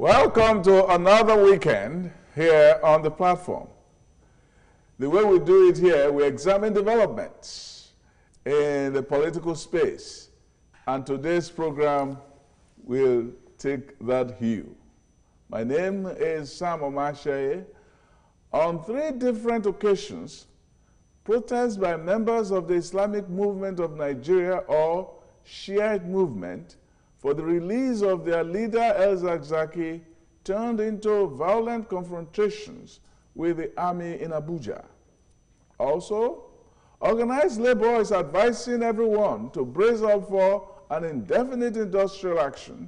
Welcome to another weekend here on the platform. The way we do it here, we examine developments in the political space, and today's program will take that hue. My name is Sam Omashaye. On 3 different occasions, protests by members of the Islamic Movement of Nigeria or Shiite movement for the release of their leader El-Zakzaky turned into violent confrontations with the army in Abuja. Also, organized labor is advising everyone to brace up for an indefinite industrial action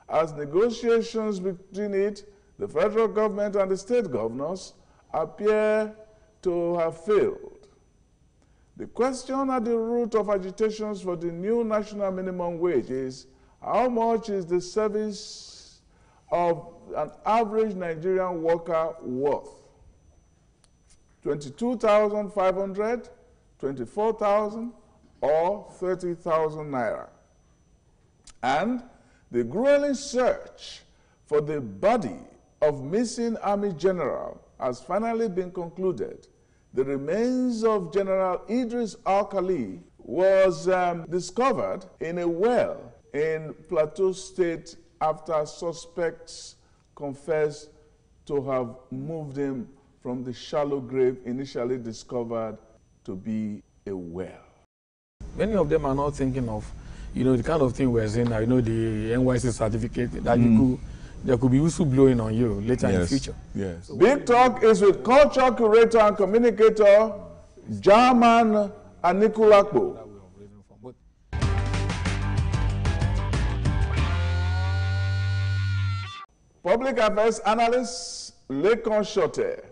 as negotiations between it, the federal government, and the state governors appear to have failed. The question at the root of agitations for the new national minimum wage is how much is the service of an average Nigerian worker worth? 22,500, 24,000, or 30,000 naira? And the grueling search for the body of missing army general has finally been concluded. The remains of General Idris Al-Khali was discovered in a well in Plateau State after suspects confessed to have moved him from the shallow grave initially discovered to be a well. Many of them are not thinking of, the kind of thing we're saying now, the NYC certificate that there could be whistleblowing on you later in the future. Yes. So Big Talk is with culture curator and communicator Jahman Anikulapo. Public affairs analyst Lekon Shote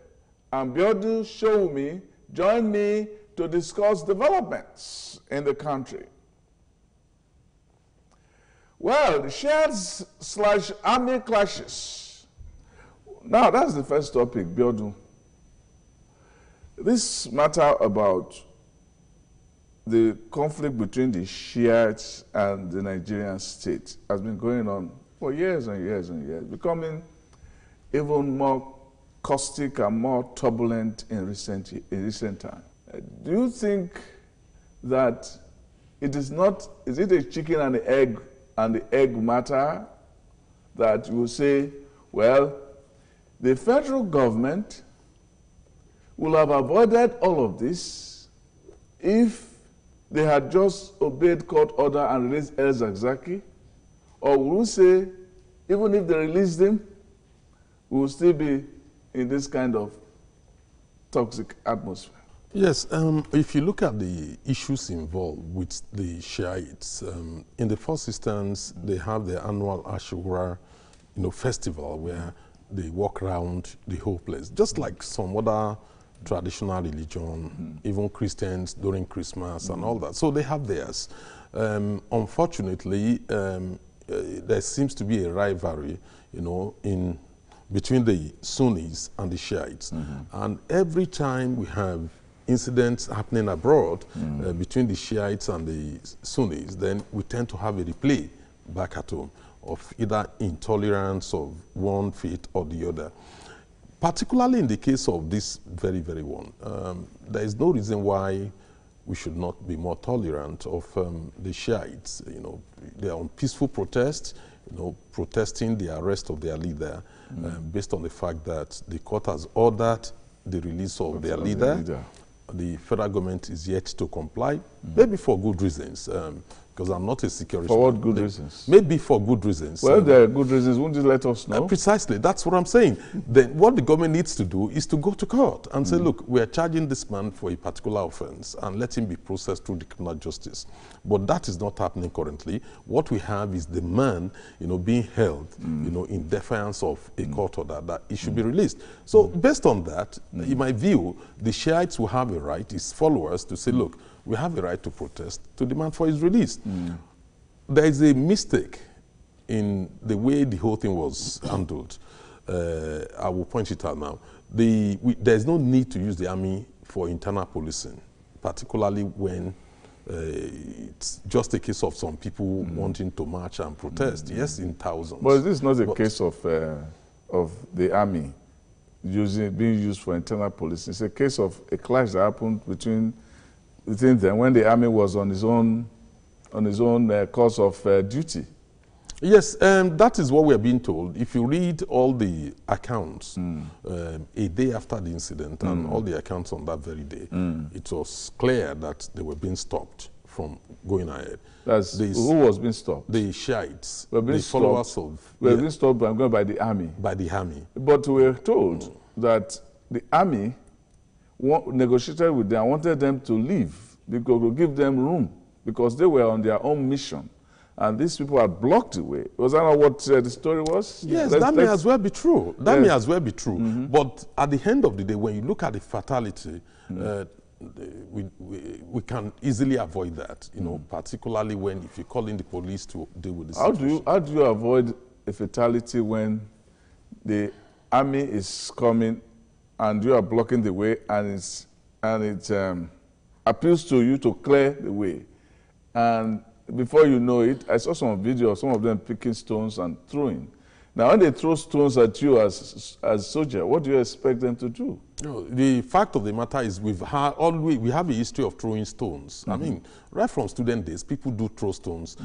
and Biodu Showumi join me to discuss developments in the country. Well, the Shiites/Army clashes. Now, that's the first topic, Biodu. This matter about the conflict between the Shiites and the Nigerian state has been going on for years and years and years, becoming even more caustic and more turbulent in recent time. Do you think that it is not, is it a chicken and the egg matter that you will say, well, the federal government will have avoided all of this if they had just obeyed court order and released El-Zakzaky? Or will we say, even if they release them, we will still be in this kind of toxic atmosphere? Yes, if you look at the issues involved with the Shiites, in the first instance, they have the annual Ashura, festival where they walk around the whole place, just like some other traditional religion, even Christians during Christmas and all that. So they have theirs. Unfortunately, there seems to be a rivalry, between the Sunnis and the Shiites. And every time we have incidents happening abroad between the Shiites and the Sunnis, then we tend to have a replay back at home of either intolerance of one faith or the other. Particularly in the case of this very, very one, there is no reason why we should not be more tolerant of the Shiites. They are on peaceful protest, protesting the arrest of their leader based on the fact that the court has ordered the release of their leader. The federal government is yet to comply, maybe for good reasons, because I'm not a security. For what good reasons? Maybe for good reasons. Well, there are good reasons. Won't you let us know? Precisely. That's what I'm saying. Then what the government needs to do is to go to court and say, look, we are charging this man for a particular offense and let him be processed through the criminal justice. But that is not happening currently. What we have is the man, being held, in defiance of a court order that he should be released. So based on that, in my view, the Shiites will have a right, his followers, to say, look, we have a right to protest, to demand for his release. There is a mistake in the way the whole thing was handled. I will point it out now. There is no need to use the army for internal policing, particularly when it's just a case of some people wanting to march and protest. Yes, in thousands. But this is not a case of the army being used for internal policing. It's a case of a clash that happened within them when the army was on his own course of duty. Yes, that is what we are being told. If you read all the accounts a day after the incident and all the accounts on that very day, it was clear that they were being stopped from going ahead. Who was being stopped? The Shiites, the followers of... Were being stopped by the army. By the army. But we were told that the army negotiated with them, wanted them to leave because to give them room because they were on their own mission. And these people had blocked the way. Was that not what the story was? Yes, that may as well be true. That may as well be true. But at the end of the day, when you look at the fatality, we can easily avoid that, you know, particularly if you're calling the police to deal with the situation. How do you avoid a fatality when the army is coming and you are blocking the way and it appeals to you to clear the way? And before you know it, I saw some video of some of them picking stones and throwing. Now, when they throw stones at you as soldier, what do you expect them to do? No, the fact of the matter is we have a history of throwing stones. I mean, right from student days, people do throw stones.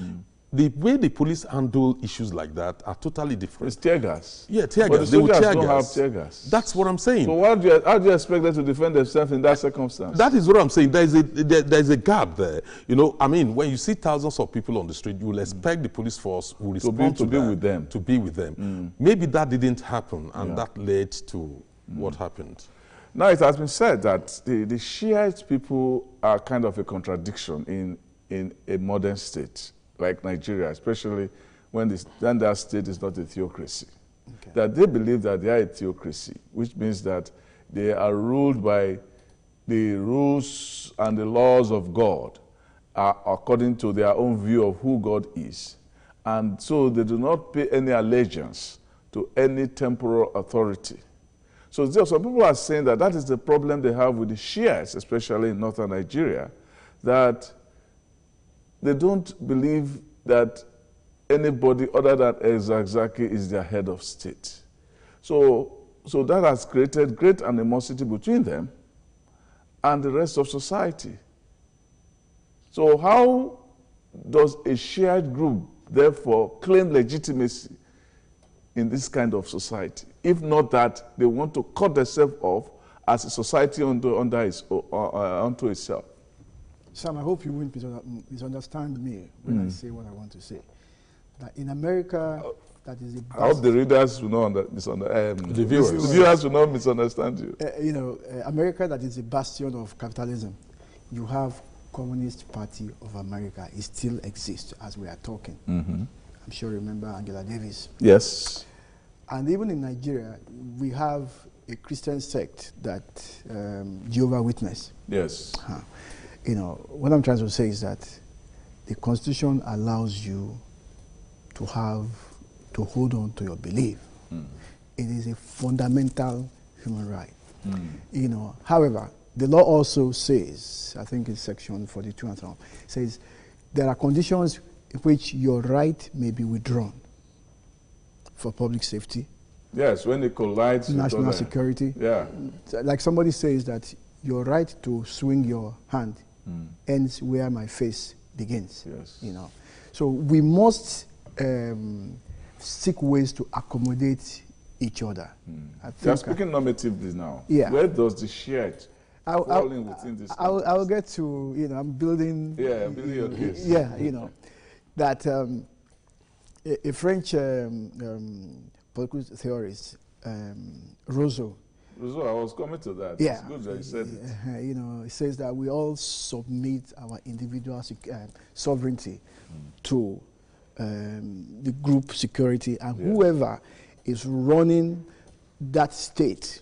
The way the police handle issues like that are totally different. It's tear gas. Yeah, tear but gas. The soldiers don't have tear gas. That's what I'm saying. So how do you expect them to defend themselves in that circumstance? That is what I'm saying. There's a gap there. You know, I mean, when you see thousands of people on the street, you will expect the police force will respond to be with them. Maybe that didn't happen, and that led to what happened. Now, it has been said that the Shiite people are kind of a contradiction in a modern state like Nigeria, especially when that state is not a theocracy. Okay. That they believe that they are a theocracy, which means that they are ruled by the rules and the laws of God according to their own view of who God is. And so they do not pay any allegiance to any temporal authority. So some people are saying that is the problem they have with the Shiites, especially in northern Nigeria, that they don't believe that anybody other than Ezazaki is their head of state. So that has created great animosity between them and the rest of society. So how does a Shiite group, therefore, claim legitimacy in this kind of society, if not that they want to cut themselves off as a society onto itself? Sam, I hope you won't misunderstand me when I say what I want to say. That in America, that is a... I hope the readers will not the viewers will not misunderstand you. You know, America, that is a bastion of capitalism. You have Communist Party of America. It still exists as we are talking. I'm sure you remember Angela Davis. Yes. And even in Nigeria, we have a Christian sect that Jehovah's Witness. Yes. You know, what I'm trying to say is that the Constitution allows you to hold on to your belief. It is a fundamental human right. You know, however, the law also says, I think it's section 42 and so on, says there are conditions in which your right may be withdrawn for public safety. Yes, when it collides with national security. Yeah. Like somebody says that your right to swing your hand ends where my face begins. Yes. You know, so we must seek ways to accommodate each other. You are speaking normatively now. Yeah. Where does the Shiite fall in within this? I'll get to, you know, I'm building. Yeah, building your case. Yeah, you know, that a French political theorist, Rousseau, I was coming to that. Yeah. It's good that you said it. You know, it says that we all submit our individual sovereignty to the group security, and whoever is running that state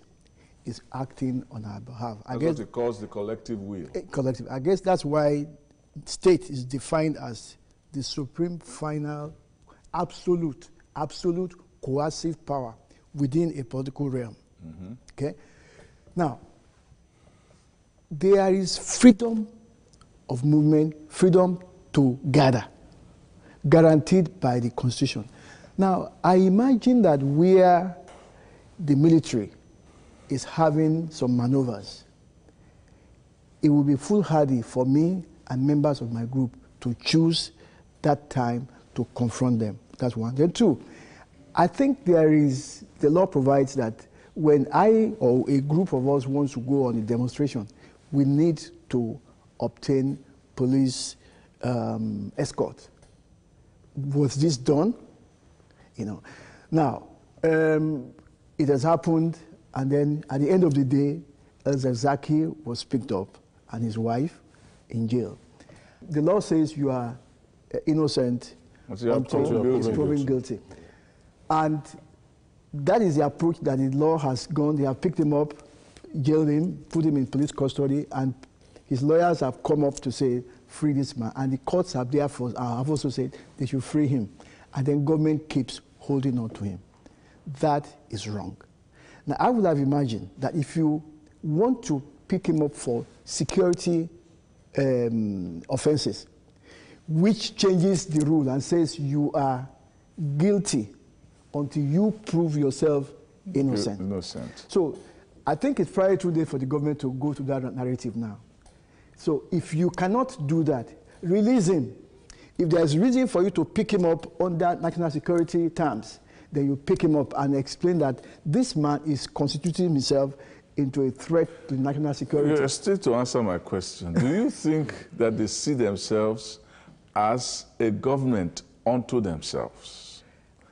is acting on our behalf. That's what it calls the collective will. Collective. I guess that's why state is defined as the supreme, final, absolute coercive power within a political realm. Okay? Now, there is freedom of movement, freedom to gather, guaranteed by the Constitution. Now, I imagine that where the military is having some maneuvers, it will be foolhardy for me and members of my group to choose that time to confront them. That's one. Then two, I think the law provides that when I or a group of us wants to go on a demonstration, we need to obtain police escort. Was this done? Now, it has happened, and then at the end of the day, El-Zakzaky was picked up and his wife in jail. The law says you are innocent until it's proven guilty. And that is the approach that the law has gone. They have picked him up, jailed him, put him in police custody, and his lawyers have come up to say, free this man. And the courts have therefore have also said they should free him. And then government keeps holding on to him. That is wrong. Now, I would have imagined that if you want to pick him up for security offenses, which changes the rule and says you are guilty until you prove yourself innocent. So I think it's probably too late for the government to go to that narrative now. So if you cannot do that, release him. If there's reason for you to pick him up under national security terms, then you pick him up and explain that this man is constituting himself into a threat to national security. Yeah, still to answer my question, do you think that they see themselves as a government unto themselves?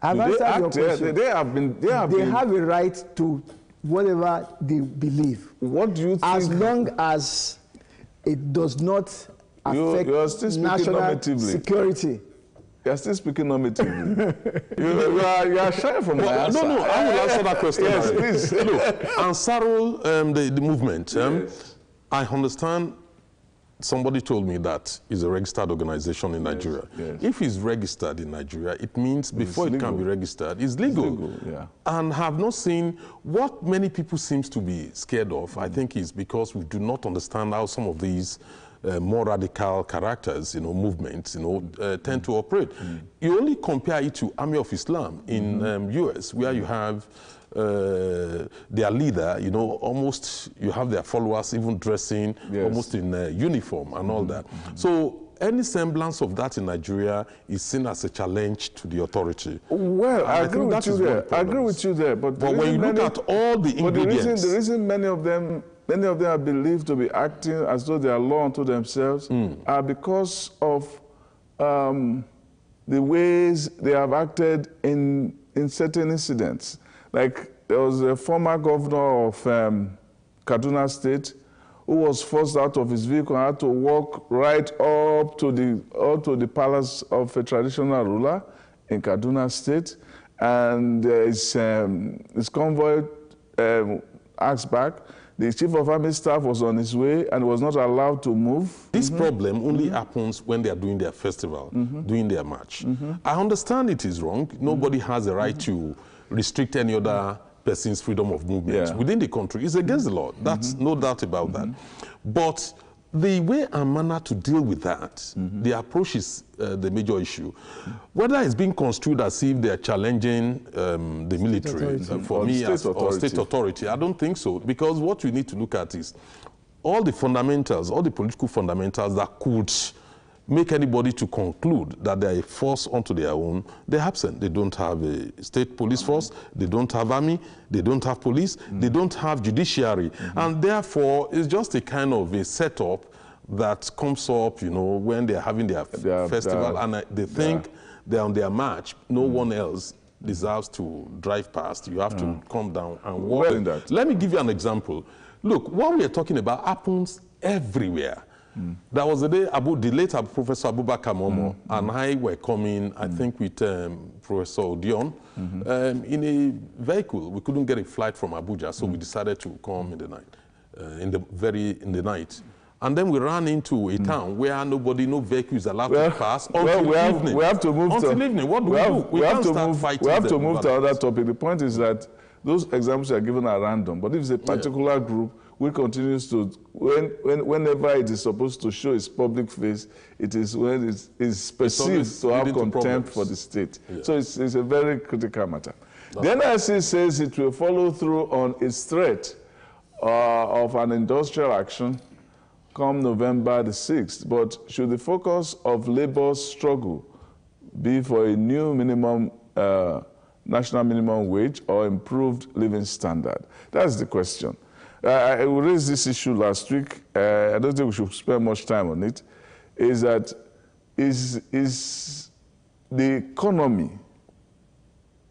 I've answered your question. They have a right to whatever they believe. What do you think? As long as it does not affect national security. You're still speaking normatively. you are shy from my answer. No, I will answer that question. Yes, please. Look, Ansarul, the movement, yes. I understand somebody told me that it's a registered organization in Nigeria. Yes. If it's registered in Nigeria, it means before it can be registered, it's legal. Yeah. And have not seen what many people seem to be scared of, I think, is because we do not understand how some of these more radical characters, movements, tend to operate. You only compare it to Army of Islam in US, where you have their leader, almost you have their followers even dressing almost in uniform and all that. So any semblance of that in Nigeria is seen as a challenge to the authority. Well, I agree with you there. I agree with you there. But when you look at all the ingredients, the reason many of them are believed to be acting as though they are law unto themselves are because of the ways they have acted in certain incidents. Like there was a former governor of Kaduna State who was forced out of his vehicle and had to walk right up to the palace of a traditional ruler in Kaduna State, and his convoy asked back. The chief of army staff was on his way and was not allowed to move. This problem only happens when they are doing their festival, doing their march. I understand it is wrong. Nobody has a right to restrict any other person's freedom of movement within the country. It's against the law. That's no doubt about that. But the way and manner to deal with that, the approach is the major issue. Whether it's being construed as if they're challenging the military, for me, or state authority, I don't think so. Because what we need to look at is all the fundamentals, all the political fundamentals that could make anybody to conclude that they're a force unto their own, they're absent. They don't have a state police force, they don't have army, they don't have police, they don't have judiciary. And therefore, it's just a kind of a setup that comes up, when they're having their festival and they think they're on their march. No one else deserves to drive past. You have to come down and walk. Let me give you an example. Look, what we are talking about happens everywhere. There was a day the late Professor Abubakar Momo and I were coming, I think, with Professor Odion in a vehicle. We couldn't get a flight from Abuja, so we decided to come in the night, in the night. And then we ran into a town where no vehicle is allowed to pass until evening. We have to move until evening. What do we do? We have to move to another topic. The point is that those examples are given are random, but if it's a particular group, which continues to, whenever it is supposed to show its public face, it is when it is perceived to have contempt for the state. Yeah. So it's a very critical matter. The NIC says it will follow through on its threat of an industrial action come November the 6th, but should the focus of labor's struggle be for a new minimum national minimum wage or improved living standard? That's the question. I raised this issue last week. I don't think we should spend much time on it. Is that is the economy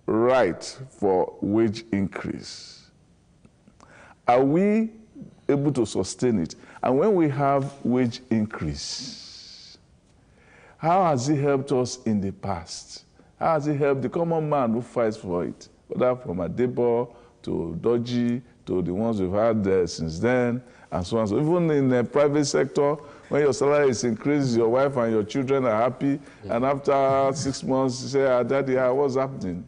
right for wage increase? Are we able to sustain it? And when we have wage increase, how has it helped us in the past? How has it helped the common man who fights for it? Whether from Adebo to Doji to the ones we've had since then, and so on. So even in the private sector, when your salary is increased, your wife and your children are happy, and after 6 months, you say, Daddy, what's happening?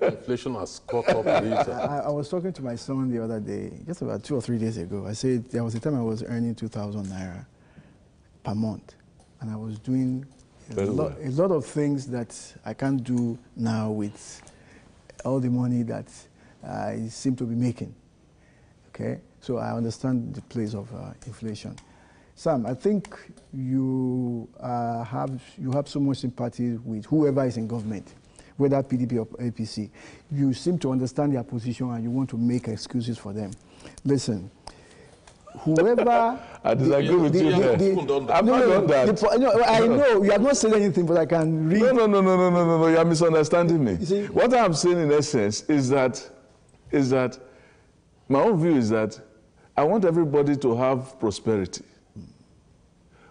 Inflation has caught up with it. I was talking to my son the other day, just about 2 or 3 days ago. I said there was a time I was earning 2,000 naira per month, and I was doing a lot of things that I can't do now with all the money that I seem to be making. Okay, so I understand the place of inflation. Sam, I think you have so much sympathy with whoever is in government, whether PDP or APC. You seem to understand their position and you want to make excuses for them. Listen, whoever... I disagree with you there. I've not done that. I know, you have not said anything, but I can read... No, you are misunderstanding me. See, what I'm saying in essence is that my own view is that I want everybody to have prosperity.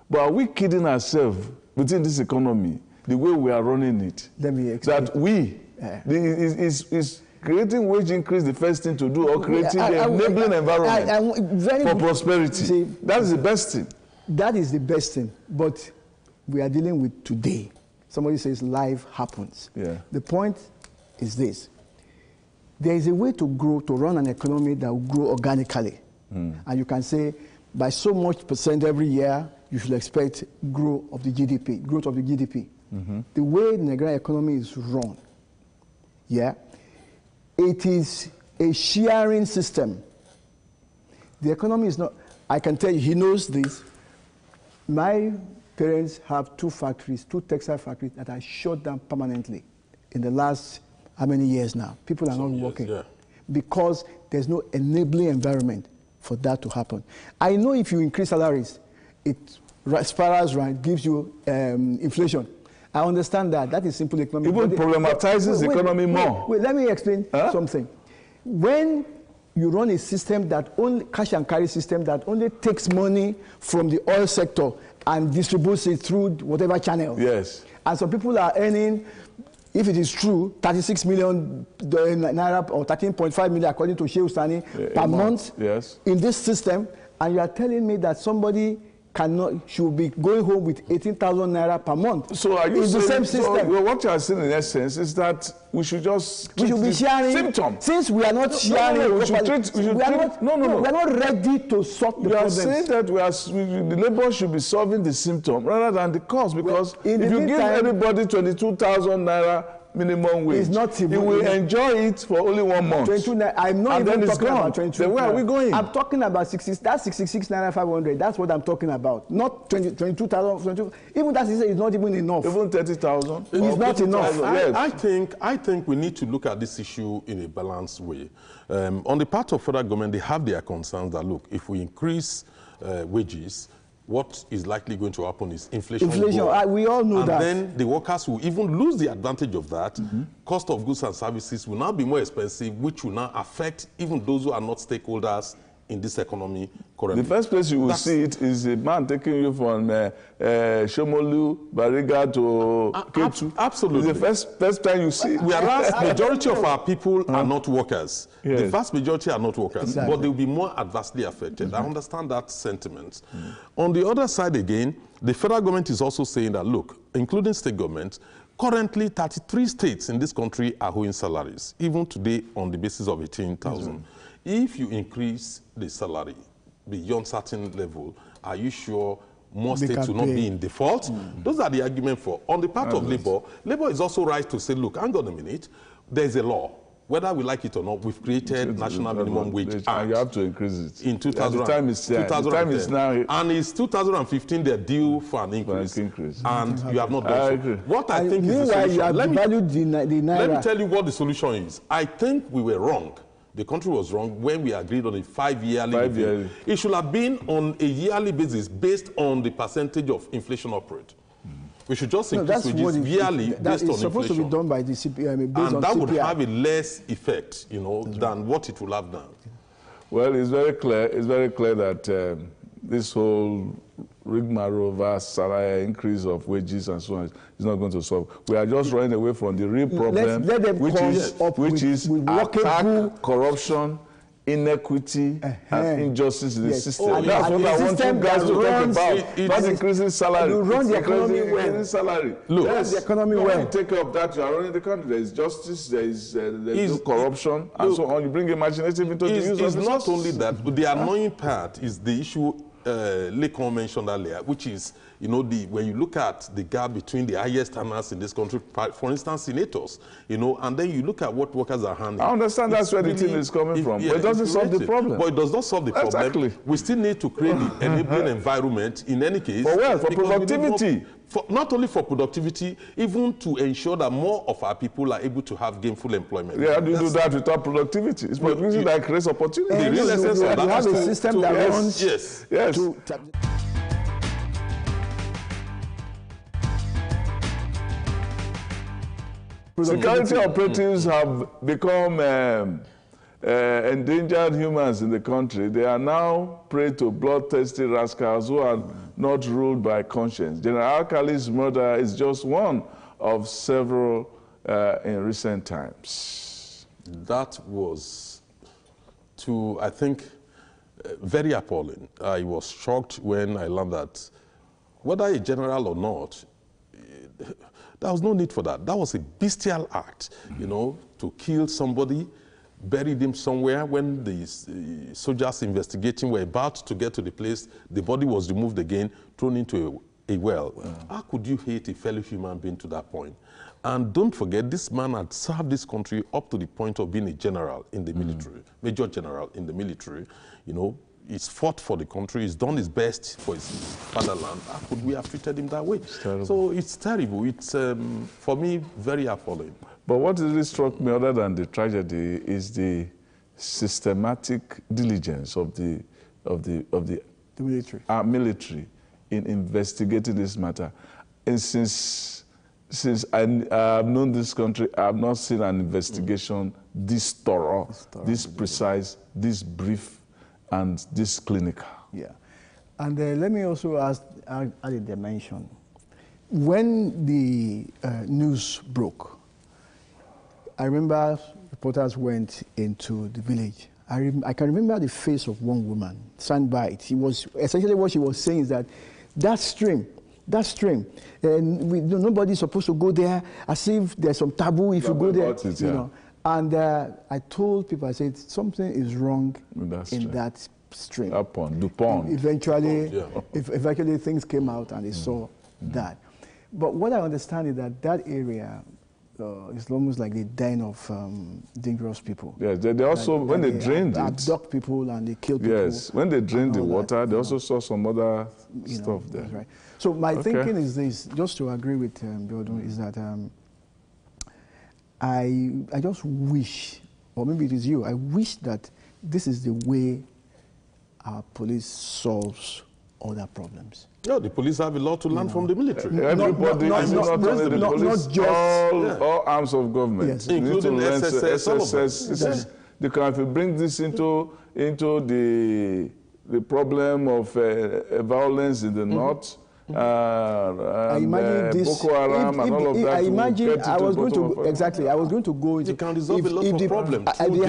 But are we kidding ourselves within this economy, the way we are running it? Let me explain. That is creating wage increase the first thing to do, or creating the enabling environment for prosperity? See, that is the best thing. That is the best thing. But we are dealing with today. Somebody says life happens. Yeah. The point is this. There is a way to grow, to run an economy that will grow organically. And you can say, by so much percent every year, you should expect growth of the GDP. The way the Nigerian economy is run, it is a sharing system. The economy is not, I can tell you, he knows this. My parents have 2 factories, 2 textile factories that are shut down permanently in the last, how many years now? People are not working because there's no enabling environment for that to happen. I know if you increase salaries, it spirals right, gives you inflation. I understand that. That is simple economic. Even problematizes the economy more. Wait, let me explain something. When you run a system that only, cash and carry system that only takes money from the oil sector and distributes it through whatever channel. Yes. And some people are earning, if it is true, 36 million naira or 13.5 million according to Shehu Sani per month in this system, and you are telling me that somebody should be going home with 18,000 naira per month. So are you saying, the same system? So what you are saying in essence is that we should just we should be sharing symptoms. Since we are not sharing, we are not ready to solve the problem. You are saying that the labor should be solving the symptom rather than the cause, because if you give everybody 22,000 naira minimum wage, he will enjoy it for only 1 month. I'm not even talking about 22. Then where are we going? I'm talking about 66 naira 500. That's what I'm talking about. Not 22,000. Even that is not even enough. Even 30,000. It's not enough. I think we need to look at this issue in a balanced way. On the part of federal government, they have their concerns that, look, if we increase wages, what is likely going to happen is inflation will go up. We all know that. And then the workers will even lose the advantage of that. Cost of goods and services will now be more expensive, which will now affect even those who are not stakeholders in this economy currently. The first place you will see it is a man taking you from Shomolu, Bariga to Ketu. Absolutely. It's the first time you see it. Whereas majority of our people are not workers. Yes. The vast majority are not workers, but they will be more adversely affected. I understand that sentiment. On the other side again, the federal government is also saying that, look, including state governments, currently 33 states in this country are owing salaries, even today on the basis of 18,000. If you increase the salary beyond certain level, are you sure more states will not be in default? Those are the argument for. On the part of Labour, Labour is also right to say, look, hang on a minute, there's a law. Whether we like it or not, we've created national minimum wage. And you have to increase it. In 2000, the time is there. The time is now. And it's 2015, they're due for an increase. And you have not done so. What I think is the solution. Let me tell you what the solution is. I think we were wrong. The country was wrong when we agreed on a 5-yearly review. It should have been on a yearly basis based on the percentage of inflation operate. We should just increase wages yearly based on inflation. It's supposed to be done by the CPI, based on that CPI. Would have a less effect, you know, than what it will have now. Well, it's very clear. It's very clear that this whole rigmarole over salary increase of wages and so on is not going to solve. We are just running away from the real problem, which is attack, corruption, inequity, and injustice in the system. And that's what I want you guys to talk about. Not increasing salary. You run the economy well. Salary. Look, the economy well. You take care of that, you are running the country. There is justice, there is no corruption, and so on. You bring imaginative into the use of resources. It's not only that. The annoying part is the issue Lekon mentioned earlier, which is, you know, when you look at the gap between the highest earners in this country, for instance, senators, you know, and then you look at what workers are handling. I understand that's where the thing is coming from, but it doesn't solve the problem. But it does not solve the problem. Exactly. We still need to create the enabling environment in any case. For what? For productivity. Not only for productivity, even to ensure that more of our people are able to have gainful employment. Yeah, how do you do that without productivity? It's productivity that creates opportunity. The real essence of that is a system that runs. Yes. Security operatives have become endangered humans in the country. They are now prey to bloodthirsty rascals who are not ruled by conscience. General Alkali's murder is just one of several in recent times. That was, I think, very appalling. I was shocked when I learned that, whether a general or not, there was no need for that. That was a bestial act, you know, to kill somebody, bury them somewhere. When the soldiers investigating were about to get to the place, the body was removed again, thrown into a well. Wow. How could you hate a fellow human being to that point? And don't forget, this man had served this country up to the point of being a general in the military, major general in the military, you know. He's fought for the country. He's done his best for his fatherland. How could we have treated him that way? So it's terrible. It's, for me, very appalling. But what really struck me, other than the tragedy, is the systematic diligence of the military in investigating this matter. And since I have known this country, I have not seen an investigation this thorough, this precise, this brief, and this clinical. Yeah. And let me also add a dimension. When the news broke, I remember reporters went into the village. I can remember the face of one woman, stand by it. She was, essentially what she was saying is that stream, and nobody's supposed to go there, as if there's some taboo if you go there. You know. And I told people, I said, something is wrong in that stream. Eventually, eventually things came out and they saw that. But what I understand is that area is almost like the den of dangerous people. Yes, they also, when they drained it, abduct people and they kill people. Yes, when they drained the water, they also saw some other stuff there. Right. So my thinking is this, just to agree with Biodun, is that I just wish, or maybe it is you, I wish that this is the way our police solves other problems. Yeah, the police have a lot to learn from the military. Everybody, not only the police, all arms of government, including SSS. They can bring this into the problem of violence in the north. I imagine this. Boko Haram and all of that. I imagine I was going to I was going to go into. You can resolve a lot of problems. Having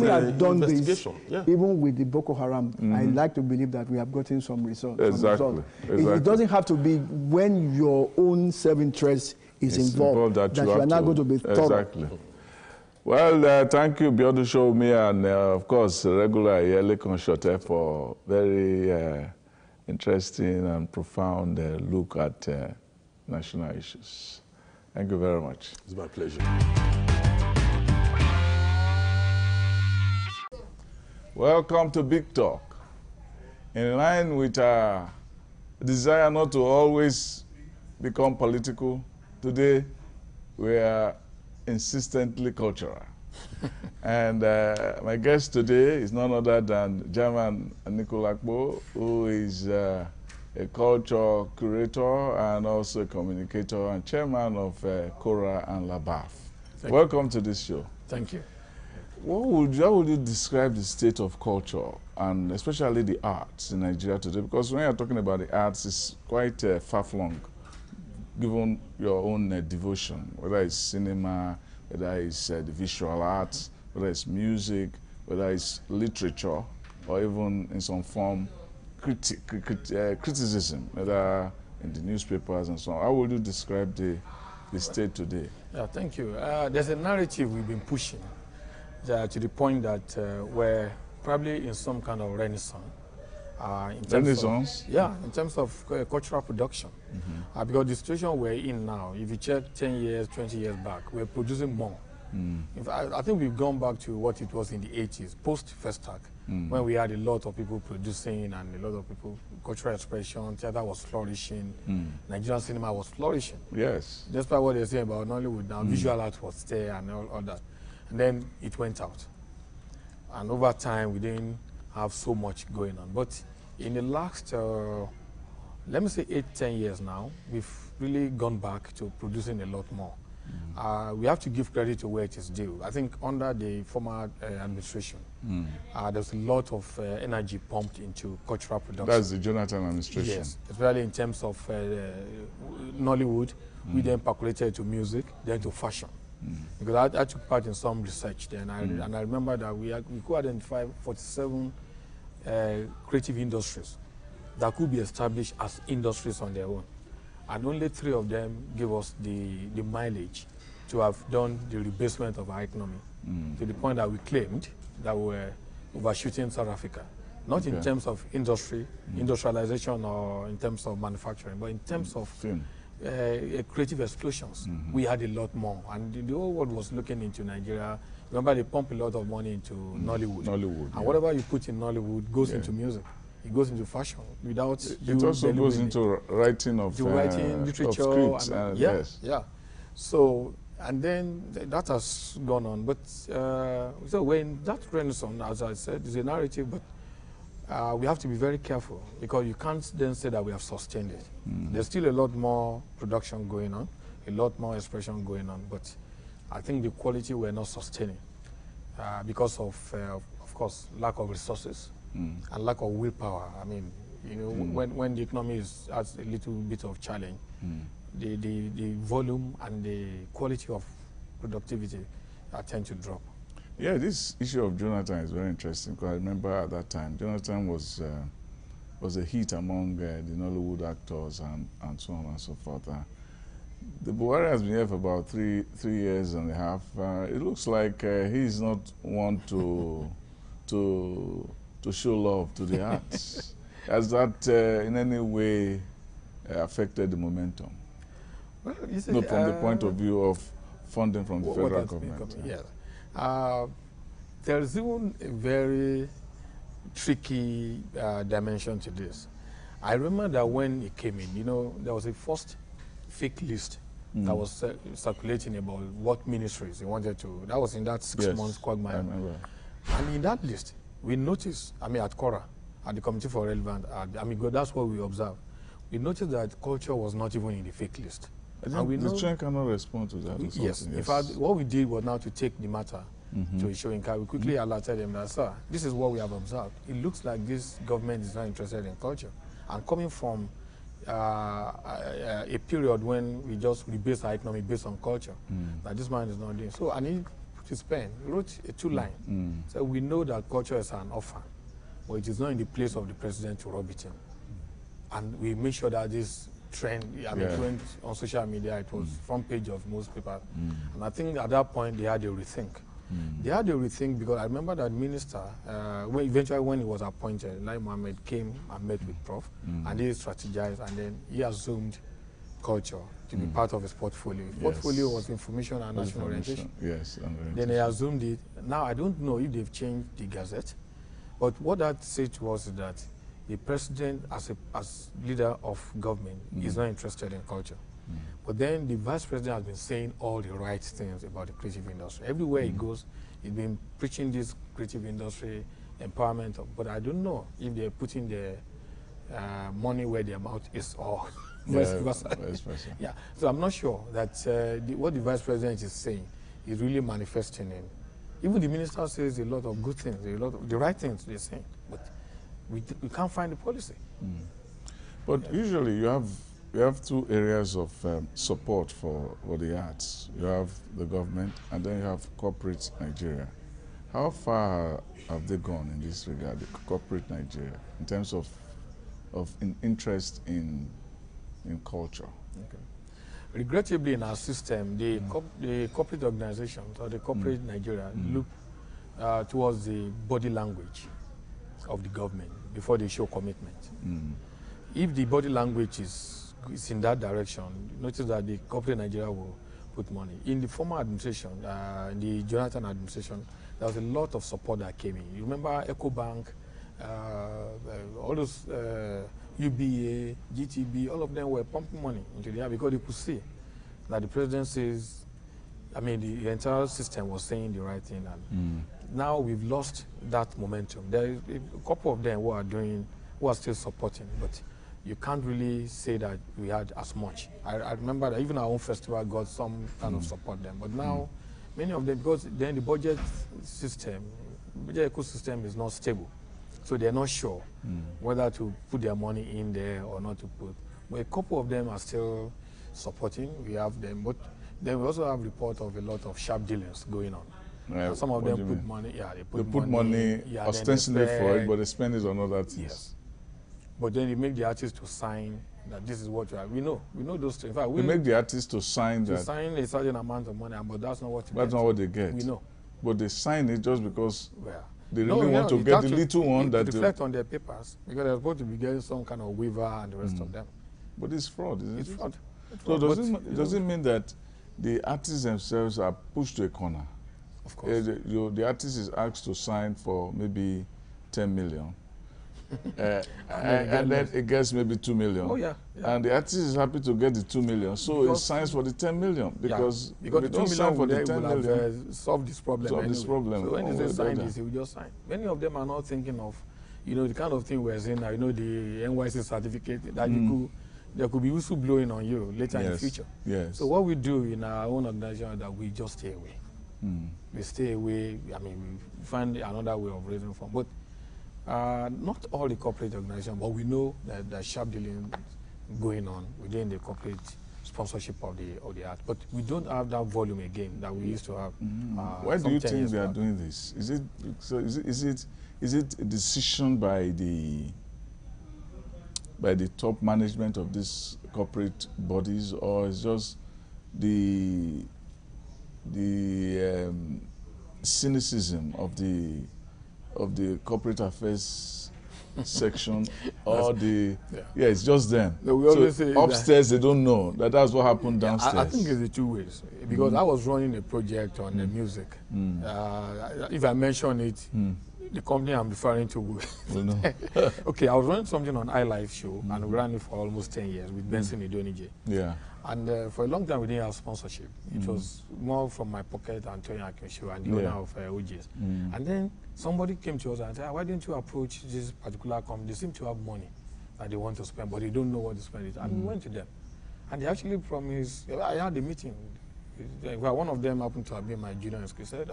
have done this, even with the Boko Haram, I like to believe that we have gotten some results. Exactly. It doesn't have to be when your own self-interest is involved that you are not going to be thorough. Exactly. Well, thank you, Biodu Shomi, and of course, regular Yele Conshote for very interesting and profound look at national issues. Thank you very much. It's my pleasure. Welcome to Big Talk. In line with our desire not to always become political, today we are insistently cultural. And my guest today is none other than Jahman Anikulapo, who is a culture curator and also a communicator and chairman of Kora and Labaf. Welcome to this show. Thank you. How would you describe the state of culture and especially the arts in Nigeria today? Because when you're talking about the arts, it's quite far-flung, given your own devotion, whether it's cinema, whether it's the visual arts, whether it's music, whether it's literature, or even in some form criticism, whether in the newspapers and so on. How would you describe the state today? Yeah, thank you. There's a narrative we've been pushing to the point that we're probably in some kind of renaissance. In terms of cultural production. Mm-hmm. Because the situation we're in now, if you check 10 years, 20 years back, we're producing more. In fact, I think we've gone back to what it was in the 80s, post-Festac, when we had a lot of people producing and a lot of people, cultural expression, theater was flourishing, Nigerian cinema was flourishing. Yes. Despite what they're saying about Nollywood now, visual art was there and all that. And then it went out. And over time, we didn't have so much going on. But in the last, let me say 8-10 years now, we've really gone back to producing a lot more. We have to give credit to where it is due. I think under the former administration, there's a lot of energy pumped into cultural production. That's the Jonathan administration. Yes, especially in terms of Nollywood. We then percolated to music, then to fashion. Because I took part in some research then, and I remember that we could identify 47 creative industries that could be established as industries on their own. And only 3 of them give us the mileage to have done the rebasement of our economy to the point that we claimed that we were overshooting South Africa. Not in terms of industry, industrialization, or in terms of manufacturing, but in terms of creative explosions. We had a lot more. And the whole world was looking into Nigeria. Remember, they pump a lot of money into Nollywood. And whatever you put in Nollywood goes into music. It goes into fashion without it also goes into writing of literature, of scripts and yes. So, and then that has gone on. But so when that renaissance, as I said, is a narrative, but we have to be very careful because you can't then say that we have sustained it. There's still a lot more production going on, a lot more expression going on, but I think the quality we're not sustaining because of course, lack of resources. And lack of willpower. I mean, you know, when the economy has a little bit of challenge, the volume and the quality of productivity tend to drop. Yeah, this issue of Jonathan is very interesting because I remember at that time, Jonathan was a hit among the Nollywood actors and so on and so forth. The Buhari has been here for about three years and a half. It looks like he's not one to show love to the arts. Has that in any way affected the momentum? Well, you see, from the point of view of funding from the federal government. Yes. There is even a very tricky dimension to this. I remember that when it came in, you know, there was a first fake list that was circulating about what ministries he wanted to. That was in that 6 months quagmire. I remember. And in that list, we noticed, I mean, at Kora, at the Committee for Relevant, I mean, that's what we observed. We noticed that culture was not even in the fake list. And we the train cannot respond to that. Yes. In fact, what we did was now to take the matter to a showing car. We quickly alerted them that, sir, this is what we have observed. It looks like this government is not interested in culture. And coming from a period when we just rebase our economy based on culture, that this man is not doing. So, and he put his pen, he wrote a 2-line. So we know that culture is an orphan, but it is not in the place of the president to rob it in. And we make sure that this trend, I mean, went on social media, it was front page of most papers. And I think at that point they had a rethink. They had to rethink, because I remember that minister, eventually when he was appointed, Lai Mohammed came and met with Prof, and they strategized, and then he assumed culture to be part of his portfolio. His portfolio was information and national orientation. Yes, and then he assumed it. Now, I don't know if they've changed the Gazette, but what that said to us is that the president, as leader of government, is not interested in culture. But then the vice president has been saying all the right things about the creative industry. Everywhere he goes, he's been preaching this creative industry empowerment. But I don't know if they're putting their money where their mouth is, or vice versa. Yeah. So I'm not sure that what the vice president is saying is really manifesting in. Even the minister says a lot of good things, a lot of the right things they're saying, but we can't find the policy. But usually you have two areas of support for the arts. You have the government, and then you have corporate Nigeria. How far have they gone in this regard, the corporate Nigeria, in terms of interest in culture? Okay. Regrettably, in our system, the corporate organizations or the corporate Nigeria look towards the body language of the government before they show commitment. If the body language is in that direction, notice that the corporate Nigeria will put money. In the former administration, in the Jonathan administration, there was a lot of support that came in. You remember EcoBank, all those UBA, GTB, all of them were pumping money into the air because they could see that the president says, I mean, the entire system was saying the right thing. And now we've lost that momentum. There is a couple of them who are still supporting, but you can't really say that we had as much. I remember that even our own festival got some kind of support then, but now many of them, because then the budget ecosystem is not stable. So they're not sure whether to put their money in there or not to put. But a couple of them are still supporting. We have them, but then we also have reports of a lot of sharp dealings going on. Right. Some of them put money. Yeah, they put money ostensibly for it, but they spend it on other things. Yes. But then they make the artist to sign that this is what you are. We know those things. In fact, they make the artist to sign a certain amount of money, but that's not what. That's not what they get. We know. But they sign it just because. Well, they really want to get the little one that reflect on their papers, because they're supposed to be getting some kind of waiver and the rest of them. But it's fraud, isn't it? It's fraud. So does it mean that the artists themselves are pushed to a corner? Of course. The artist is asked to sign for maybe 10 million. and then it gets maybe 2 million. Oh, yeah. And the artist is happy to get the 2 million. So it signs for the 10 million. Because if they don't sign for the 10 million, solve this problem. So when they sign this, he will just sign. Many of them are not thinking of, the kind of thing we're saying now, the NYC certificate, that there could be whistleblowing on you later in the future. Yes. So what we do in our own organization is that we just stay away. We stay away. I mean, we find another way of raising funds. But not all the corporate organizations, but we know that there's sharp dealing going on within the corporate sponsorship of the art. But we don't have that volume again that we used to have. Why do you think they are doing this? Is it a decision by the top management of these corporate bodies, or is just the cynicism of the corporate affairs section, or it's just them? No, so upstairs they don't know that's what happened downstairs. I think it's the two ways, because I was running a project on the music. If I mention it, the company I'm referring to will know. Okay, I was running something on iLife show, and we ran it for almost 10 years with Benson Idonije. Yeah. And for a long time, we didn't have sponsorship. It was more from my pocket and Tony Akinshu and the owner of OGs. And then somebody came to us and said, why didn't you approach this particular company? They seem to have money that they want to spend, but they don't know what to spend it. And we went to them. And they actually promised, I had a meeting. One of them happened to have been my junior in school. He said,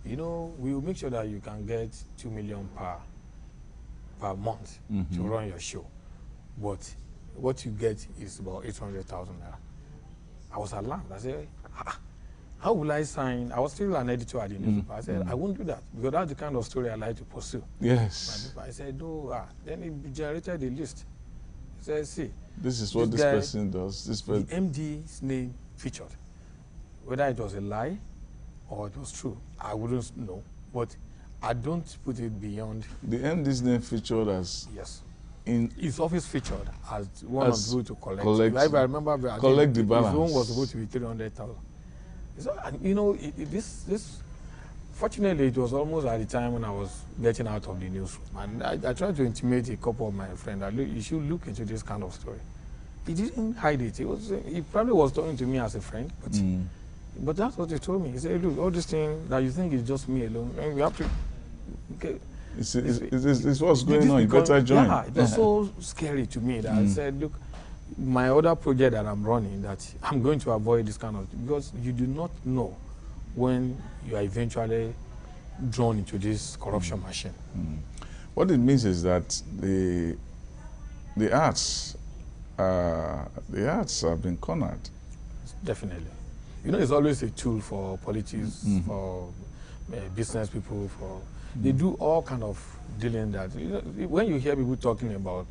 we will make sure that you can get 2 million per month to run your show. But what you get is about 800,000 naira. I was alarmed. I said, how will I sign? I was still an editor at the newspaper. I said, I won't do that, because that's the kind of story I like to pursue. Yes. I said, no. Then he generated a list. He said, see, this is what this person does. The MD's name featured. Whether it was a lie or it was true. I wouldn't know, but I don't put it beyond. The MD's name featured as Yes. in It's always featured as one of the people to collect. collect If I remember, I collect the his balance. own was supposed to be 300,000. So, and you know, fortunately, it was almost at the time when I was getting out of the newsroom. And I tried to intimate a couple of my friends that, look, you should look into this kind of story. He didn't hide it. He probably was talking to me as a friend, but that's what he told me. He said, look, all this thing that you think is just me alone, and we have to... Okay, it's what's going on. You better join. Yeah, it was so scary to me that I said, look, my other project that I'm running, that I'm going to avoid this kind of... Because you do not know when you are eventually drawn into this corruption machine. What it means is that the arts have been cornered. Definitely. You know, it's always a tool for politics, for business people, for... They do all kind of dealing that. You know, when you hear people talking about...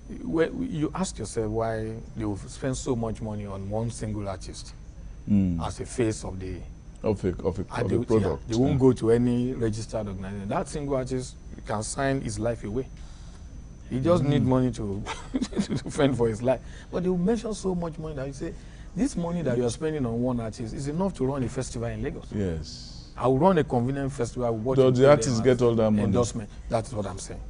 you ask yourself why they will spend so much money on one single artist as a face of the... Of a product. Yeah, they won't go to any registered organization. That single artist can sign his life away. He just need money to fend for his life. But they will mention so much money that you say, this money that you are spending on one artist is enough to run a festival in Lagos. Yes. I will run a convenient festival. Does the artists get all that money? Endorsement. That's what I'm saying.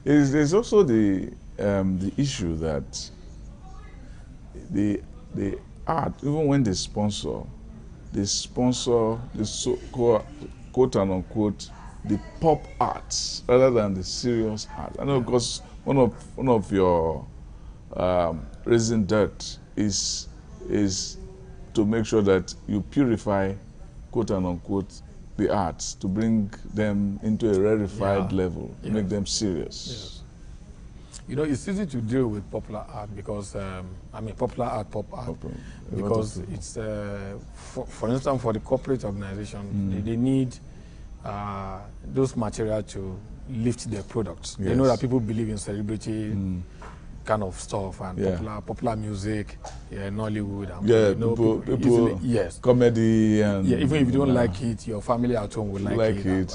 There's also the issue that the art, even when they sponsor the quote and unquote the pop arts rather than the serious art. I know, because one of your raising dirt is to make sure that you purify quote and unquote the arts to bring them into a rarefied level, make them serious. Yes. You know, it's easy to deal with popular art because, popular art, pop art, because it's, for instance, for the corporate organization, they need those material to lift their products. Yes. They know that people believe in celebrity kind of stuff and popular music, Nollywood. And people yes, comedy and even if you don't like it, your family at home will like it.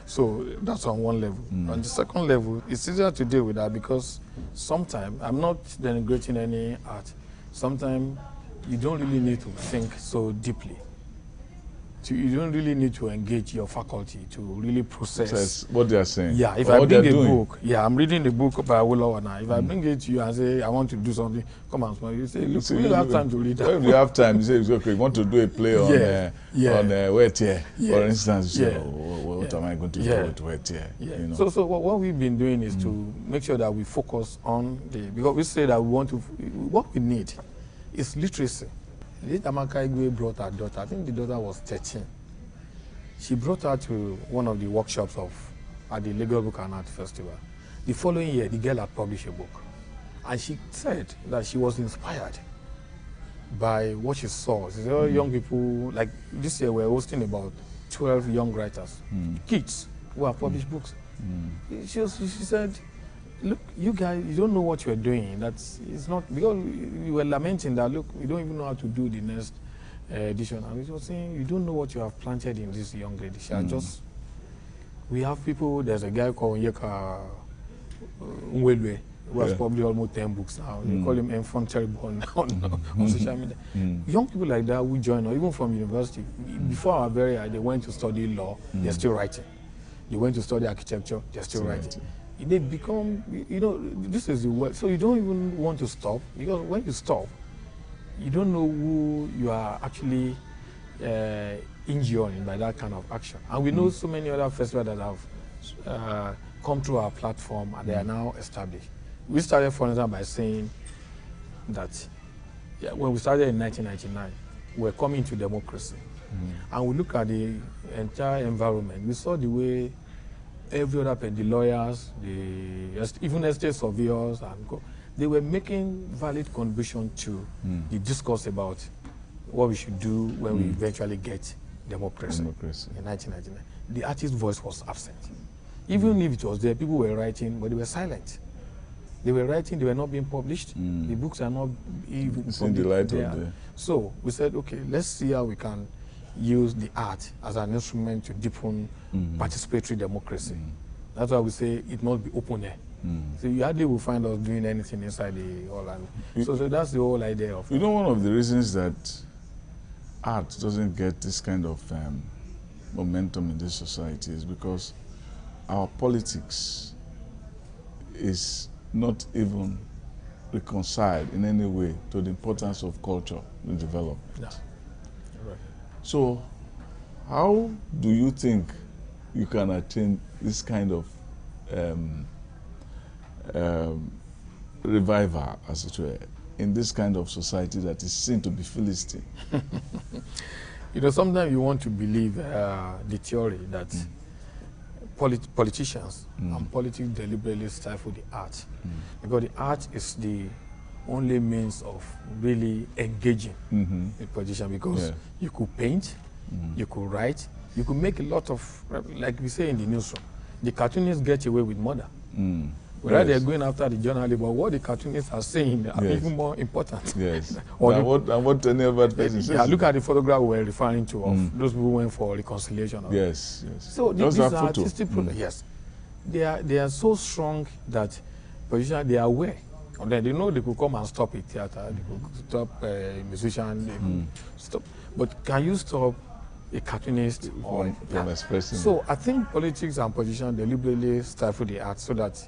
So that's on one level. On the second level, it's easier to deal with that because sometimes, I'm not denigrating any art, sometimes you don't really need to think so deeply. You don't really need to engage your faculty to really process what they are saying. Yeah, if I bring a book, I'm reading the book by Awolowo now. If I bring it to you and say, I want to do something, come on, you say, look, we don't have time to read that. When you have time, you say, okay, you want to do a play on Wetier, for instance, you say, what am I going to do with Wetier? Yeah. You know? So what we've been doing is to make sure that we focus on because we say that we want to, what we need is literacy. Amaka Igwe brought her daughter. I think the daughter was 13. She brought her to one of the workshops at the Lagos Book and Art Festival. The following year, the girl had published a book. And she said that she was inspired by what she saw. She said, young people, like this year we're hosting about 12 young writers, kids who have published books. She said, look, you guys, you don't know what you're doing. It's not, because you were lamenting that, look, you don't even know how to do the next edition. And we were saying, you don't know what you have planted in this young lady. She had we have people, there's a guy called Yeka Nwelwe, who has published almost 10 books now. They call him Enfant Terrible on social media. Young people like that who join, or even from university, before our very eye, they went to study law, they're still writing. They went to study architecture, they're still writing. They become, this is the world. So you don't even want to stop, because when you stop, you don't know who you are actually injuring by that kind of action. And we know so many other festivals that have come through our platform and they are now established. We started, for example, by saying that when we started in 1999, we're coming to democracy. And we look at the entire environment. We saw the way every other the lawyers, even estate surveyors, they were making valid contribution to the discourse about what we should do when we eventually get democracy in 1999. The artist's voice was absent. Even if it was there, people were writing, but they were silent. They were writing, they were not being published. The books are not even Seeing the light of day. So we said, okay, let's see how we can use the art as an instrument to deepen participatory democracy. That's why we say it must be open air. So you hardly will find us doing anything inside the hall. And so that's the whole idea of it. You know, one of the reasons that art doesn't get this kind of momentum in this society is because our politics is not even reconciled in any way to the importance of culture in development. Yeah. Right. So how do you think you can attain this kind of revival, as it were, in this kind of society that is seen to be Philistine? You know, sometimes you want to believe the theory that politicians and politics deliberately stifle the art, because the art is the only means of really engaging with politicians, because you could paint, you could write, you could make a lot of, like we say in the newsroom, the cartoonists get away with murder. Whether they're going after the journalist, but what the cartoonists are saying are even more important. Yes. And what any other person says. Yeah, look at the photograph we're referring to of those people who went for reconciliation. Yes, yes. So these are artistic products. Yes. They are so strong that politicians, they are aware. And then they know they could come and stop a theater, they could stop a musician, they could stop. But can you stop a cartoonist from expressing? So I think politics and politicians deliberately stifle the art so that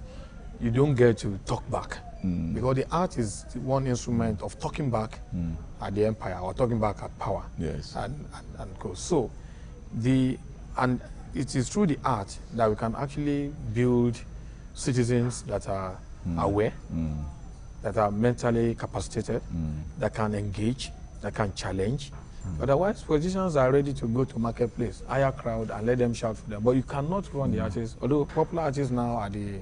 you don't get to talk back. Because the art is one instrument of talking back at the empire or talking back at power. Yes. And go. So and it is through the art that we can actually build citizens that are aware, that are mentally capacitated, that can engage, that can challenge. Otherwise, politicians are ready to go to marketplace, hire crowd, and let them shout for them. But you cannot run the artists, although popular artists now are the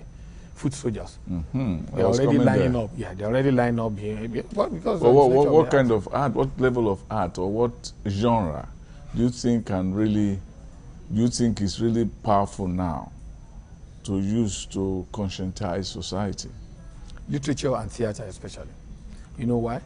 foot soldiers. They're already lining up. Yeah, they're already lining up here. Because what kind of art, what level of art, or what genre do you think is really powerful now to use to conscientize society? Literature and theater especially. You know why?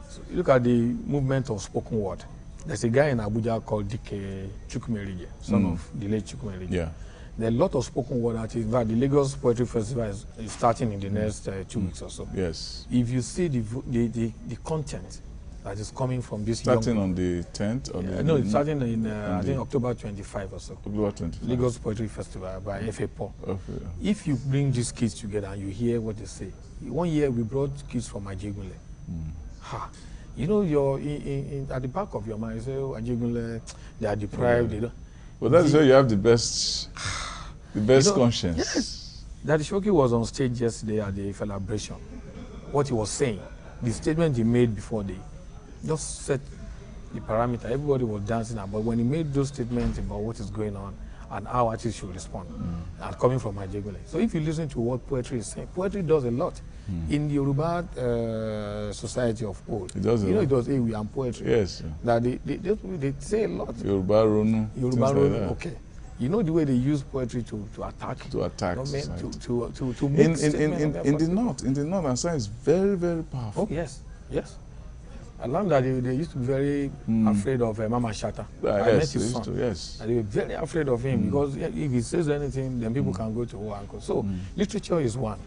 So you look at the movement of spoken word. There's a guy in Abuja called Dike Chukwumerije, son of the late Chukwumerije. Yeah. There are a lot of spoken word artists. In fact, the Lagos Poetry Festival is starting in the next 2 weeks or so. Yes. If you see the content that is coming from this starting on the 10th? Or no, it's starting in, I think, October 25 or so. October 25. Lagos Poetry Festival by FA Paul. If you bring these kids together and you hear what they say. 1 year we brought kids from Ajegunle. You know, you're at the back of your mind, you say, oh, Ajegunle, they are deprived. They don't. Well, that's where you have the best conscience. Yes. Daddy Shoki was on stage yesterday at the celebration. What he was saying, the statement he made before they just set the parameter. Everybody was dancing about when he made those statements about what is going on and how artists should respond, and coming from Ajegunle. So if you listen to what poetry is saying, poetry does a lot. In the Yoruba society of old, it does. You know, it was Ewi and poetry. Yes. That they say a lot. Yoruba Ronu. Yoruba Ronu. Okay. You know the way they use poetry to attack. To attack society. To make in the north, and science is very, very powerful. Oh yes, yes. I learned that they used to be very afraid of Mama Shatta. I met his son. And they were very afraid of him because if he says anything, then people can go to war and go. So literature is one.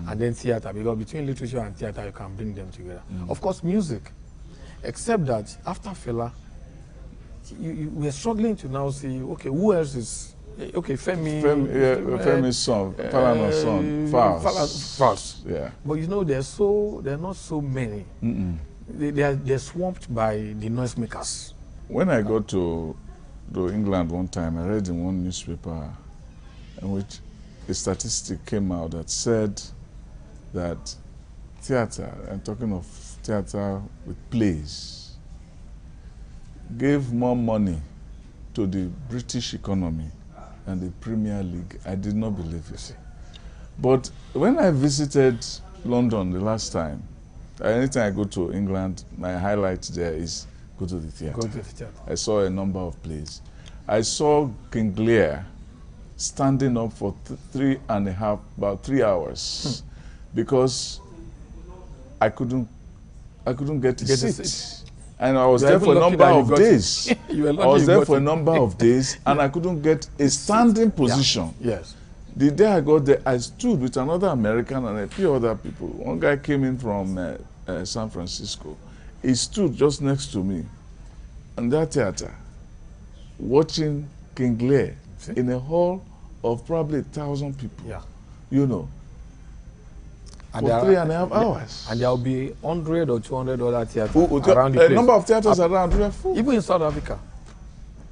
And then theater, because between literature and theater, you can bring them together. Of course, music. Except that after Fela, we are struggling to now see, okay, who else is, okay, Femi's song, Falana's song, Faust. Yeah. But you know, there are not so many. They're swamped by the noisemakers. When I go to England one time, I read in one newspaper in which a statistic came out that said that theater, I'm talking of theater with plays, gave more money to the British economy than the Premier League. I did not believe it. But when I visited London the last time, anytime I go to England, my highlight there is go to the theater. Go to the theater. I saw a number of plays. I saw King Lear standing up for about 3 hours because I couldn't get a Get a seat. seat. And I was You are there even for a lucky number that you of got it. days. You were I lucky was you there got for a it. number of days, and I couldn't get a standing position. Yes. The day I got there, I stood with another American and a few other people. One guy came in from San Francisco. He stood just next to me in that theater, watching King Lear in a hall of probably 1,000 people. Yeah. You know, And for 3.5 hours. And there will be 100 or 200 other theaters A around the place. number of theaters around were full. Even in South Africa.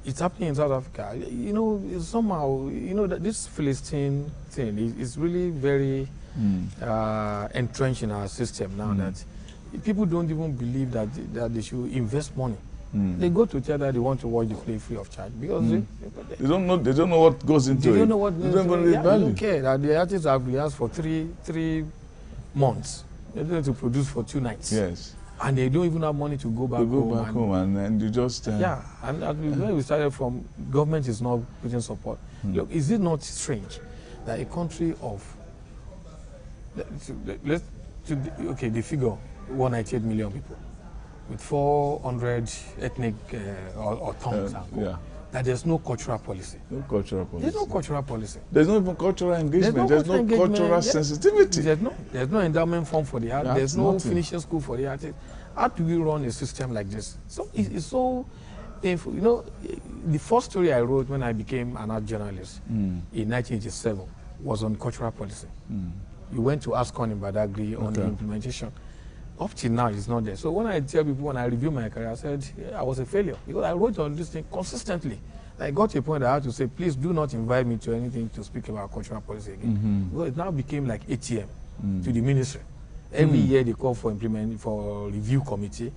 It's happening in South Africa. You know, somehow, you know, that this Philistine thing is really very entrenched in our system now, that people don't even believe that they should invest money. They go to theater, they want to watch the play free of charge because They don't know what goes into it. they don't know what They don't know the they value. don't care that the artists have rehearsed for three months. They're going to produce for 2 nights. Yes. And they don't even have money to go back To go home. back home and you just Yeah, and where we started from, government is not putting support. Look, is it not strange that a country of, okay, the figure 198 million people with 400 ethnic or tongues, that there's no cultural policy. No cultural policy. There's no cultural policy. There's no even cultural engagement. There's no cultural sensitivity. There's no endowment fund for the art. That's There's no nothing. finishing school for the artist. How do we run a system like this? So it's so painful. You know, the first story I wrote when I became an art journalist in 1987 was on cultural policy. You went to ASCON in Badagry on the implementation. Up till now, it's not there. So when I tell people, when I review my career, I said I was a failure because I wrote on this thing consistently. I got to a point I had to say, please do not invite me to anything to speak about cultural policy again. Because it now became like ATM to the ministry. Every year they call for review committee.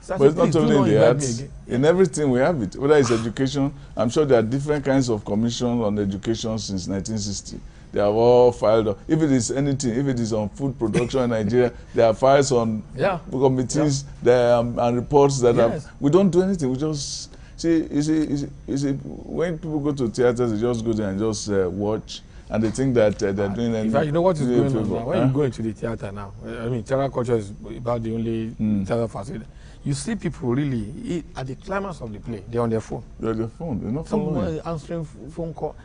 So But it's not only in the arts. Yeah. In everything we have it. Whether it's education, I'm sure there are different kinds of commissions on education since 1960. They have all filed. If it is anything, if it is on food production in Nigeria, there are files on committees there and reports that have. We don't do anything. We just see. You see, when people go to theaters, they just go there and just watch, and they think that they're doing anything. In fact, you know what is going on now? When you go into the theater now, I mean, theater culture is about the only theater facility. You see people really at the climax of the play, they're on their phone. They're on their phone. They're not following. Someone answering phone call.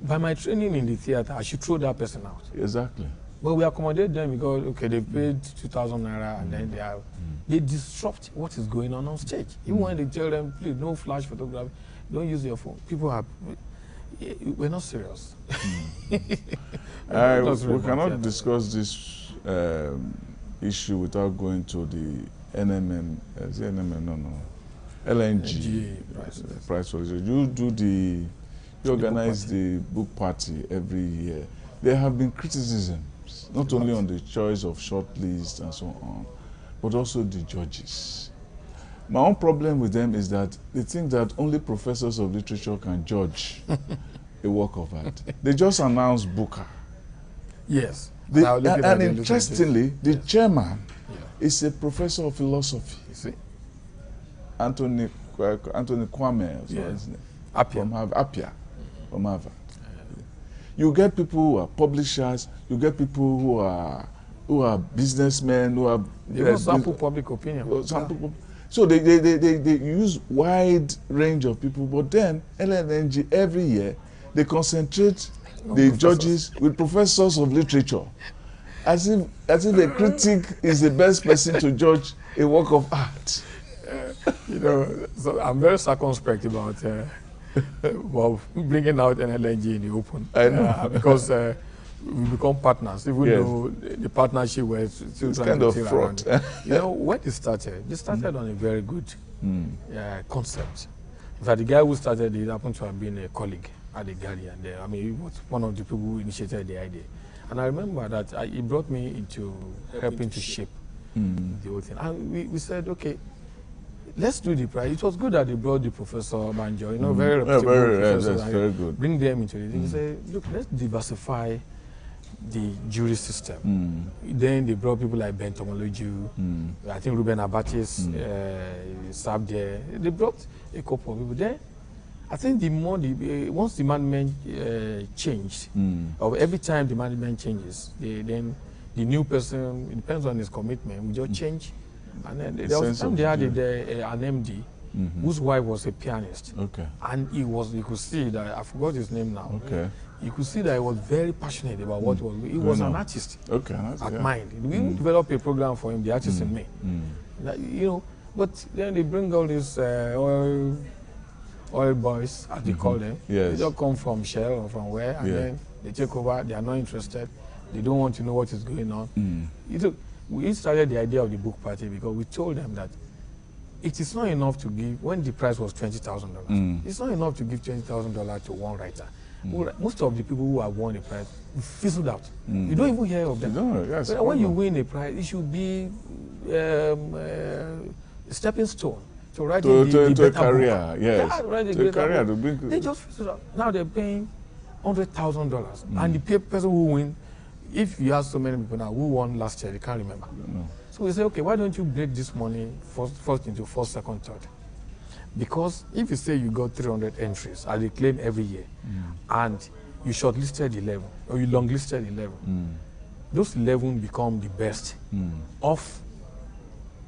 By my training in the theater, I should throw that person out. Exactly. But we accommodate them because, okay, they paid 2,000 naira and then they disrupt what is going on stage. Even when they tell them, please, no flash photography, don't use your phone. People are, we're not serious. We cannot discuss this issue without going to the NMM, is it NMM? No. LNG price realization. You organize the book party every year. There have been criticisms, not only on the choice of shortlist and so on, but also the judges. My own problem with them is that they think that only professors of literature can judge a work of art. They just announced Booker. Yes. And interestingly, the chairman is a professor of philosophy. You see? Anthony Kwame, Appiah from Harvard. You get people who are publishers, you get people who are businessmen, who are sample public opinion. So they use wide range of people, but then LNG every year they concentrate the judges with professors of literature, as if a critic is the best person to judge a work of art. You know, so I'm very circumspect about bringing out an LNG in the open. I know. Because we become partners, even though the partnership was still it's trying kind to of fraught. You know, when they started on a very good concept. In fact, the guy who started it happened to have been a colleague at the Guardian there. I mean, he was one of the people who initiated the idea. And I remember that he brought me into helping to shape the whole thing. And we said, okay, let's do the prize. It was good that they brought the Professor Banjo, you know, very reputable professors. That's very good. Bring them into it. They said, look, let's diversify the jury system. Then they brought people like Ben Tomoloju, I think Ruben Abatis served there. They brought a couple of people there. I think the more once the management changed, or every time the management changes, then the new person, it depends on his commitment, we just change. And then there was a time they had an MD whose wife was a pianist. Okay. And you could see that, I forgot his name now. Okay. You could see that he was very passionate about what he was doing. He was an artist. Okay. At Mind. We developed a program for him, The Artist in Me. That, you know, but then they bring all these oil boys, as they call them. Yes. They just come from Shell or from where, and then they take over. They are not interested. They don't want to know what is going on. We started the idea of the book party because we told them that it is not enough to give, when the price was $20,000, it's not enough to give $20,000 to one writer. Most of the people who have won the prize fizzled out. You don't even hear of them. No, yes, but when you win a prize, it should be a stepping stone to write to a career. Yes, to a career. They just fizzled out. Now they're paying $100,000, and the person who wins, if you ask so many people now who won last year, they can't remember. No. So we say, okay, why don't you break this money first into first, second, third? Because if you say you got 300 entries, as they claim every year, and you shortlisted 11, or you longlisted 11, those 11 become the best of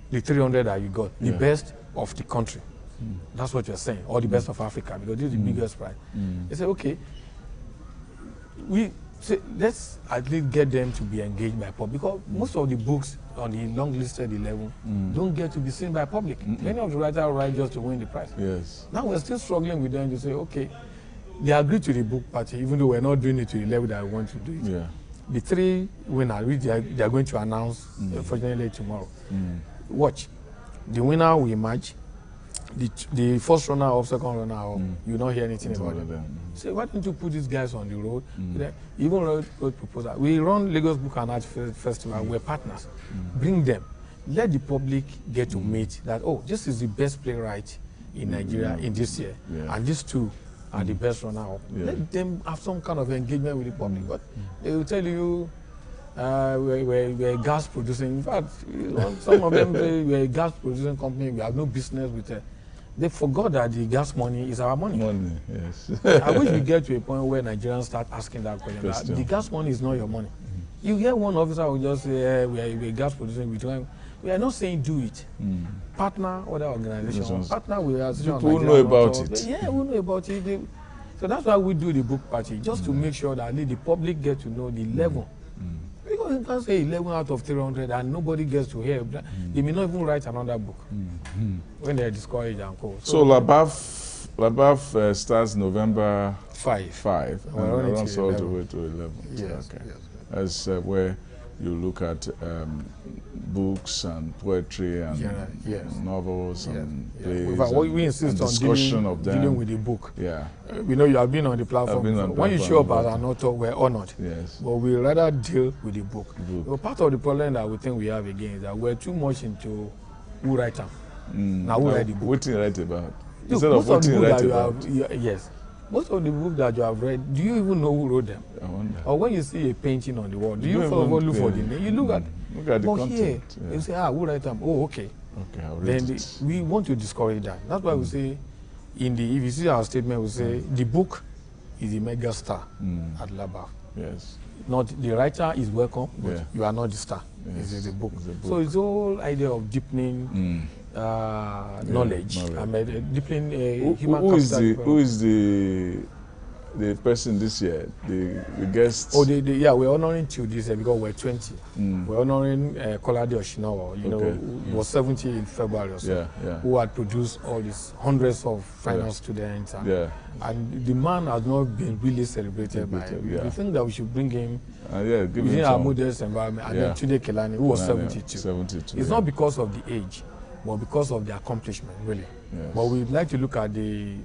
the 300 that you got, the best of the country. That's what you're saying, or the best of Africa, because this is the biggest prize. They say, okay, let's at least get them to be engaged by public, because most of the books on the long-listed 11 don't get to be seen by public. Many of the writers write just to win the prize. Yes. Now we're still struggling with them to say, okay, they agreed to the book party, even though we're not doing it to the level that we want to do it. Yeah. The 3 winners, which they are going to announce, unfortunately, tomorrow. Watch. The winner will emerge. The first runner or second runner, you will not hear anything about it. So why don't you put these guys on the road? Even wrote proposal. We run Lagos Book and Art Festival. We're partners. Bring them. Let the public get to meet that, oh, this is the best playwright in Nigeria in this year. And these 2 are the best runner-up. Let them have some kind of engagement with the public. But they will tell you, we're gas producing. In fact, some of them say we're a gas producing company. We have no business with it. They forgot that the gas money is our money. Yes. I wish we get to a point where Nigerians start asking that question. The gas money is not your money. You hear one officer will just say, we're gas producing. We are not saying do it. Partner other organizations. Partner with us. People know about it. Yeah, we know about it. So that's why we do the book party, just to make sure that the public get to know the level. Because you can't say 11 out of 300 and nobody gets to hear. They may not even write another book when they're discouraged and co. So Labaf starts November 5 and runs all the way to 11. Yes. Okay. That's where you look at books and poetry and novels and plays. We insist on dealing with the book. Yeah. We know you have been on the platform. When you show up as an author, we're honored. Yes. But we rather deal with the book. Well, part of the problem that we think we have again is that we're too much into who write them. Now who write the book? What do you write about? Instead of what you write about. Yes. Most of the books that you have read, do you even know who wrote them? I wonder. Or when you see a painting on the wall, do you first of all look for the name? You look at the content. Here, you say, who write them? Oh, okay. Okay, I'll read it. We want to discourage that. That's why we say, if you see our statement, we say, the book is the mega star at Labaf. Yes. Not the writer is welcome, but you are not the star. Yes. It's the book. So it's the whole idea of deepening knowledge. I mean, deepening human capital. Who is the person this year? The guest? Oh, we're honoring two this year because we're 20. We're honoring Kolade Oshinawa, who was 70 in February or so, who had produced all these hundreds of final students. And the man has not been really celebrated by we think that we should bring him within our modest environment. And then Tunde Kelani, who was 72. It's not because of the age, but because of the accomplishment, really. Yes. But we'd like to look at the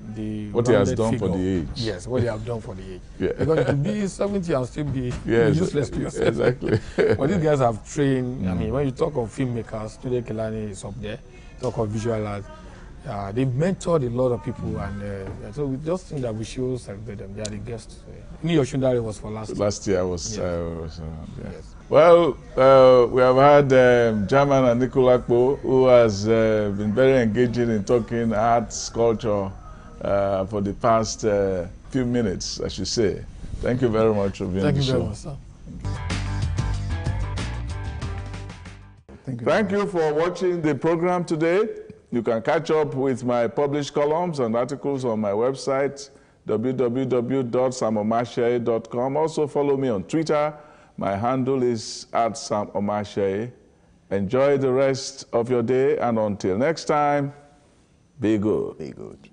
what he has done figure. For the age. Yes, what he has done for the age. Because to be 70 and still be useless to yourself. Exactly. But these guys have trained. I mean, when you talk of filmmakers, Tunde Kelani is up there. Talk of visual art. They've mentored a lot of people, and so we just think that we should celebrate them. They are the guests. Ni Oshundare was for last year. Last year I was around. Yes. Well, we have had Jahman and Anikulapo, who has been very engaging in talking arts, culture, for the past few minutes, I should say. Thank you very much for being on the show. Thank you very much, sir. Thank you for watching the program today. You can catch up with my published columns and articles on my website, www.samomashey.com. Also follow me on Twitter. My handle is @SamOmashey. Enjoy the rest of your day, and until next time, be good. Be good.